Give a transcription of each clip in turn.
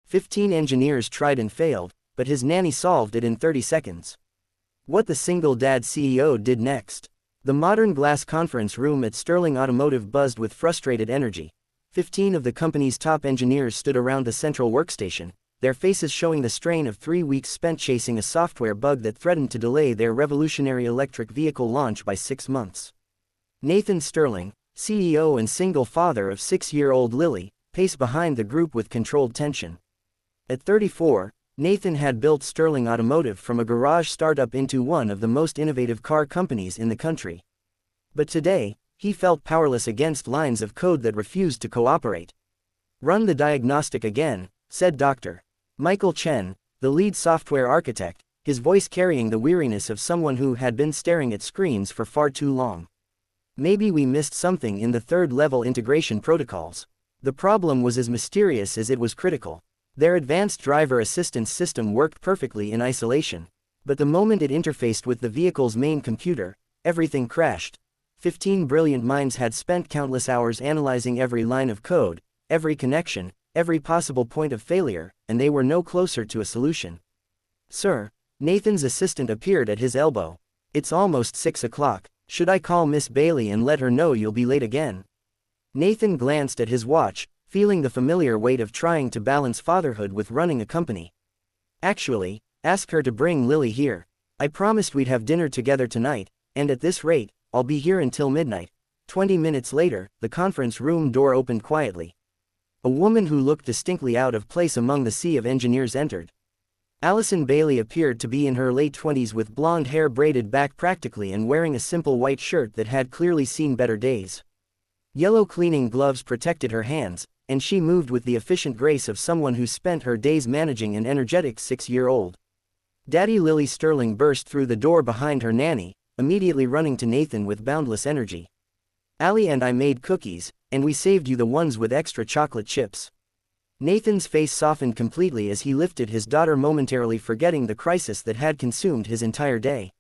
15 engineers tried and failed, but his nanny solved it in 30 seconds. What the single dad CEO did next. The modern glass conference room at Sterling Automotive buzzed with frustrated energy. 15 of the company's top engineers stood around the central workstation, their faces showing the strain of 3 weeks spent chasing a software bug that threatened to delay their revolutionary electric vehicle launch by 6 months. Nathan Sterling, CEO and single father of 6-year-old Lily, paced behind the group with controlled tension. At 34, Nathan had built Sterling Automotive from a garage startup into one of the most innovative car companies in the country. But today, he felt powerless against lines of code that refused to cooperate. "Run the diagnostic again," said Dr. Michael Chen, the lead software architect, his voice carrying the weariness of someone who had been staring at screens for far too long. "Maybe we missed something in the third-level integration protocols." The problem was as mysterious as it was critical. Their advanced driver assistance system worked perfectly in isolation. But the moment it interfaced with the vehicle's main computer, everything crashed. 15 brilliant minds had spent countless hours analyzing every line of code, every connection, every possible point of failure, and they were no closer to a solution. "Sir," Nathan's assistant appeared at his elbow. "It's almost 6 o'clock. Should I call Miss Bailey and let her know you'll be late again?" Nathan glanced at his watch, feeling the familiar weight of trying to balance fatherhood with running a company. "Actually, ask her to bring Lily here. I promised we'd have dinner together tonight, and at this rate, I'll be here until midnight." 20 minutes later, the conference room door opened quietly. A woman who looked distinctly out of place among the sea of engineers entered. Allison Bailey appeared to be in her late 20s with blonde hair braided back practically and wearing a simple white shirt that had clearly seen better days. Yellow cleaning gloves protected her hands, and she moved with the efficient grace of someone who spent her days managing an energetic 6-year-old. Daddy Lily Sterling burst through the door behind her nanny, immediately running to Nathan with boundless energy. "Allie and I made cookies, and we saved you the ones with extra chocolate chips." Nathan's face softened completely as he lifted his daughter, momentarily forgetting the crisis that had consumed his entire day.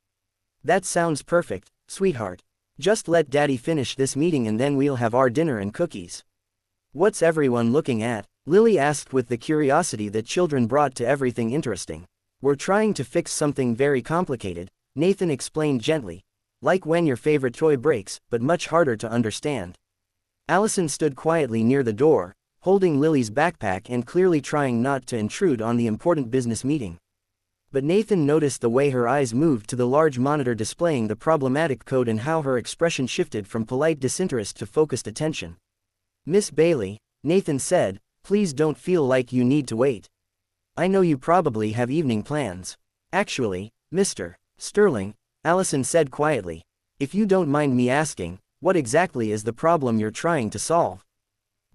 "That sounds perfect, sweetheart. Just let Daddy finish this meeting and then we'll have our dinner and cookies." "What's everyone looking at?" Lily asked with the curiosity that children brought to everything interesting. "We're trying to fix something very complicated," Nathan explained gently. "Like when your favorite toy breaks, but much harder to understand." Allison stood quietly near the door, holding Lily's backpack and clearly trying not to intrude on the important business meeting. But Nathan noticed the way her eyes moved to the large monitor displaying the problematic code and how her expression shifted from polite disinterest to focused attention. "Miss Bailey," Nathan said, "please don't feel like you need to wait. I know you probably have evening plans." "Actually, Mr. Sterling," Allison said quietly, "if you don't mind me asking, what exactly is the problem you're trying to solve?"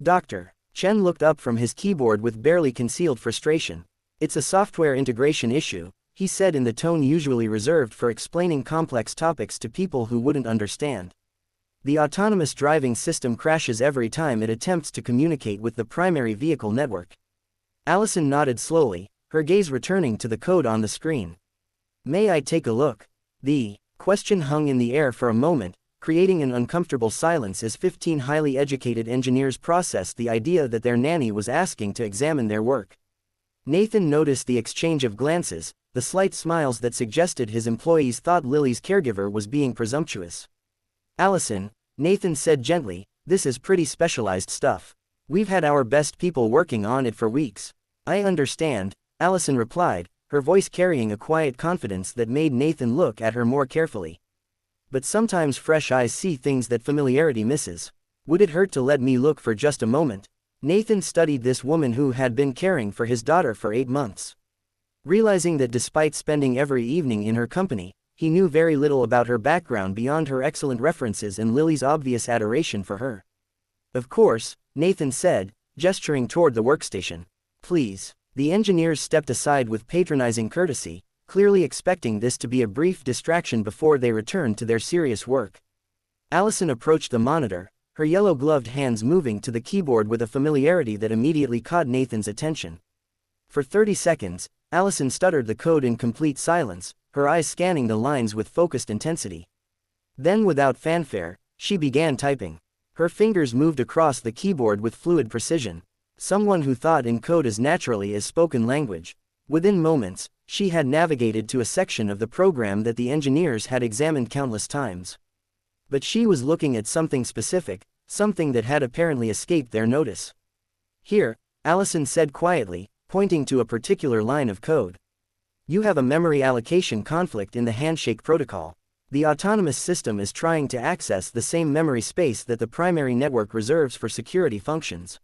Dr. Chen looked up from his keyboard with barely concealed frustration. "It's a software integration issue," he said in the tone usually reserved for explaining complex topics to people who wouldn't understand. "The autonomous driving system crashes every time it attempts to communicate with the primary vehicle network." Allison nodded slowly, her gaze returning to the code on the screen. "May I take a look?" The question hung in the air for a moment, creating an uncomfortable silence as 15 highly educated engineers processed the idea that their nanny was asking to examine their work. Nathan noticed the exchange of glances, the slight smiles that suggested his employees thought Lily's caregiver was being presumptuous. "Allison," Nathan said gently, "this is pretty specialized stuff. We've had our best people working on it for weeks." "I understand," Allison replied, her voice carrying a quiet confidence that made Nathan look at her more carefully. "But sometimes fresh eyes see things that familiarity misses. Would it hurt to let me look for just a moment?" Nathan studied this woman who had been caring for his daughter for 8 months. Realizing that despite spending every evening in her company, he knew very little about her background beyond her excellent references and Lily's obvious adoration for her. "Of course," Nathan said, gesturing toward the workstation. "Please." The engineers stepped aside with patronizing courtesy, clearly expecting this to be a brief distraction before they returned to their serious work. Allison approached the monitor, her yellow-gloved hands moving to the keyboard with a familiarity that immediately caught Nathan's attention. For 30 seconds, Allison stuttered the code in complete silence, her eyes scanning the lines with focused intensity. Then without fanfare, she began typing. Her fingers moved across the keyboard with fluid precision. Someone who thought in code as naturally as spoken language. Within moments, she had navigated to a section of the program that the engineers had examined countless times. But she was looking at something specific, something that had apparently escaped their notice. Here, Allison said quietly, pointing to a particular line of code. You have a memory allocation conflict in the handshake protocol. The autonomous system is trying to access the same memory space that the primary network reserves for security functions.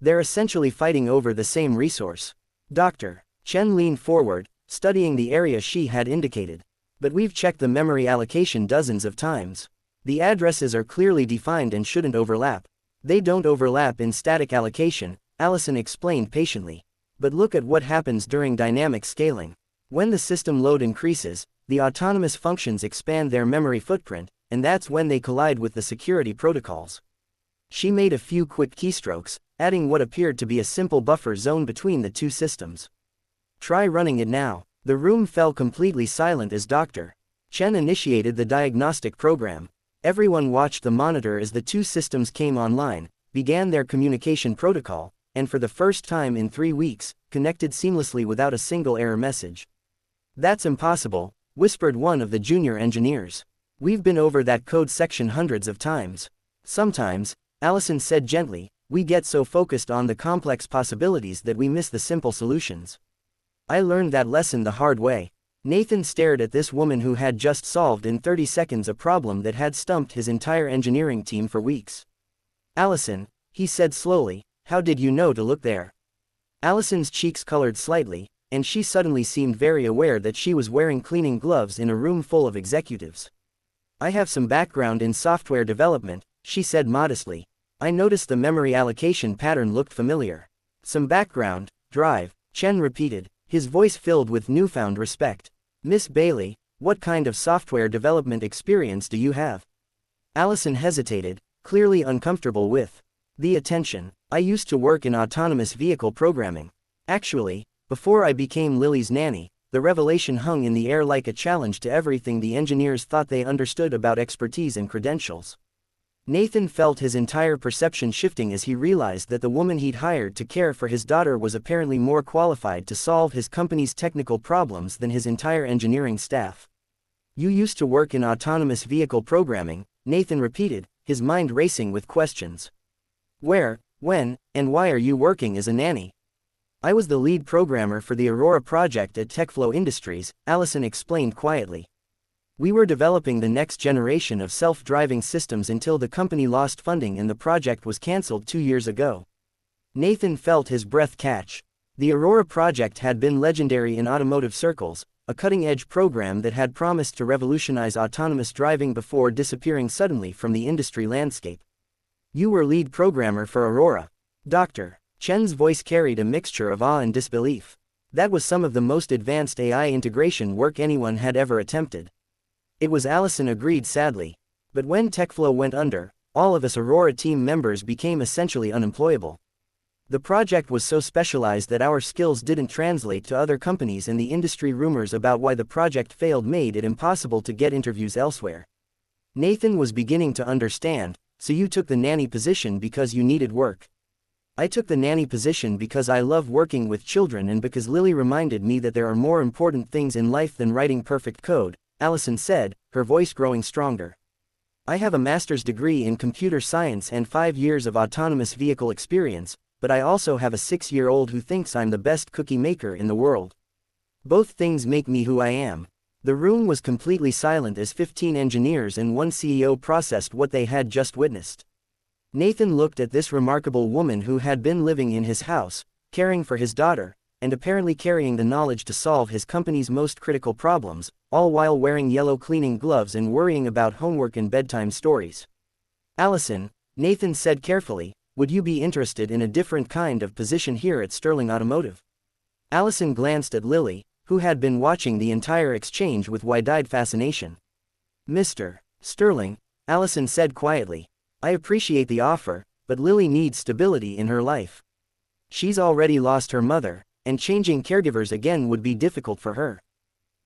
They're essentially fighting over the same resource. Dr. Chen leaned forward, studying the area she had indicated. But we've checked the memory allocation dozens of times. The addresses are clearly defined and shouldn't overlap. They don't overlap in static allocation, Allison explained patiently. But look at what happens during dynamic scaling. When the system load increases, the autonomous functions expand their memory footprint, and that's when they collide with the security protocols. She made a few quick keystrokes, adding what appeared to be a simple buffer zone between the two systems. Try running it now. The room fell completely silent as Dr. Chen initiated the diagnostic program. Everyone watched the monitor as the two systems came online, began their communication protocol, and for the first time in 3 weeks, connected seamlessly without a single error message. That's impossible, whispered one of the junior engineers. We've been over that code section hundreds of times. Sometimes, Allison said gently, we get so focused on the complex possibilities that we miss the simple solutions. I learned that lesson the hard way. Nathan stared at this woman who had just solved in 30 seconds a problem that had stumped his entire engineering team for weeks. Allison, he said slowly, how did you know to look there? Allison's cheeks colored slightly, and she suddenly seemed very aware that she was wearing cleaning gloves in a room full of executives. I have some background in software development, she said modestly. I noticed the memory allocation pattern looked familiar. Some background, drive, Chen repeated, his voice filled with newfound respect. Miss Bailey, what kind of software development experience do you have? Allison hesitated, clearly uncomfortable with the attention. I used to work in autonomous vehicle programming. Actually, before I became Lily's nanny, the revelation hung in the air like a challenge to everything the engineers thought they understood about expertise and credentials. Nathan felt his entire perception shifting as he realized that the woman he'd hired to care for his daughter was apparently more qualified to solve his company's technical problems than his entire engineering staff. You used to work in autonomous vehicle programming, Nathan repeated, his mind racing with questions. Where, when, and why are you working as a nanny? I was the lead programmer for the Aurora project at TechFlow Industries, Allison explained quietly. We were developing the next generation of self-driving systems until the company lost funding and the project was cancelled 2 years ago. Nathan felt his breath catch. The Aurora project had been legendary in automotive circles, a cutting-edge program that had promised to revolutionize autonomous driving before disappearing suddenly from the industry landscape. You were lead programmer for Aurora. Dr. Chen's voice carried a mixture of awe and disbelief. That was some of the most advanced AI integration work anyone had ever attempted. It was, Allison agreed sadly. But when TechFlow went under, all of us Aurora team members became essentially unemployable. The project was so specialized that our skills didn't translate to other companies, and the industry rumors about why the project failed made it impossible to get interviews elsewhere. Nathan was beginning to understand. So you took the nanny position because you needed work. I took the nanny position because I love working with children and because Lily reminded me that there are more important things in life than writing perfect code, Allison said, her voice growing stronger. I have a master's degree in computer science and 5 years of autonomous vehicle experience, but I also have a 6-year-old who thinks I'm the best cookie maker in the world. Both things make me who I am. The room was completely silent as 15 engineers and one CEO processed what they had just witnessed. Nathan looked at this remarkable woman who had been living in his house, caring for his daughter, and apparently carrying the knowledge to solve his company's most critical problems, all while wearing yellow cleaning gloves and worrying about homework and bedtime stories. Allison, Nathan said carefully, would you be interested in a different kind of position here at Sterling Automotive? Allison glanced at Lily, who had been watching the entire exchange with wide-eyed fascination. Mr. Sterling, Allison said quietly, I appreciate the offer, but Lily needs stability in her life. She's already lost her mother, and changing caregivers again would be difficult for her.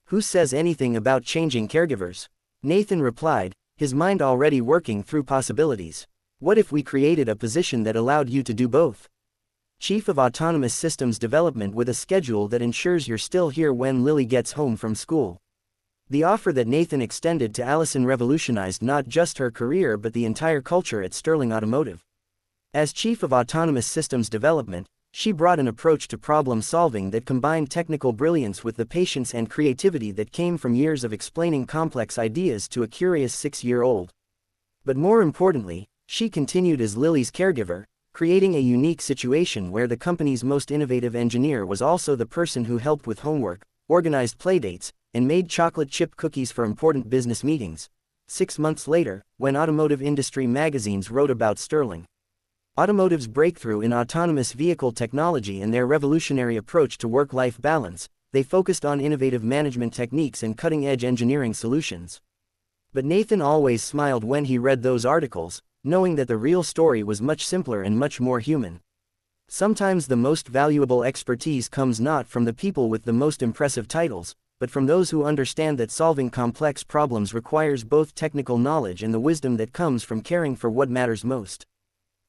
Who says anything about changing caregivers? Nathan replied, his mind already working through possibilities. What if we created a position that allowed you to do both? Chief of Autonomous Systems Development with a schedule that ensures you're still here when Lily gets home from school. The offer that Nathan extended to Allison revolutionized not just her career but the entire culture at Sterling Automotive. As Chief of Autonomous Systems Development, she brought an approach to problem solving that combined technical brilliance with the patience and creativity that came from years of explaining complex ideas to a curious 6-year-old. But more importantly, she continued as Lily's caregiver, creating a unique situation where the company's most innovative engineer was also the person who helped with homework, organized playdates, and made chocolate chip cookies for important business meetings. 6 months later, when automotive industry magazines wrote about Sterling Automotive's breakthrough in autonomous vehicle technology and their revolutionary approach to work-life balance, they focused on innovative management techniques and cutting-edge engineering solutions. But Nathan always smiled when he read those articles, knowing that the real story was much simpler and much more human. Sometimes the most valuable expertise comes not from the people with the most impressive titles, but from those who understand that solving complex problems requires both technical knowledge and the wisdom that comes from caring for what matters most.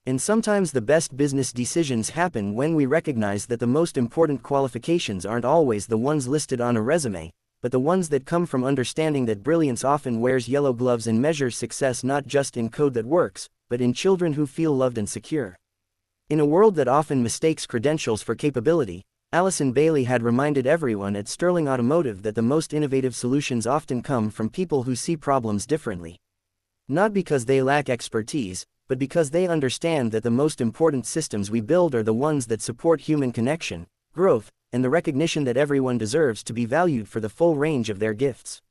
And sometimes the best business decisions happen when we recognize that the most important qualifications aren't always the ones listed on a resume, but the ones that come from understanding that brilliance often wears yellow gloves and measures success not just in code that works, but in children who feel loved and secure. In a world that often mistakes credentials for capability, Allison Bailey had reminded everyone at Sterling Automotive that the most innovative solutions often come from people who see problems differently. Not because they lack expertise, but because they understand that the most important systems we build are the ones that support human connection, growth, and the recognition that everyone deserves to be valued for the full range of their gifts.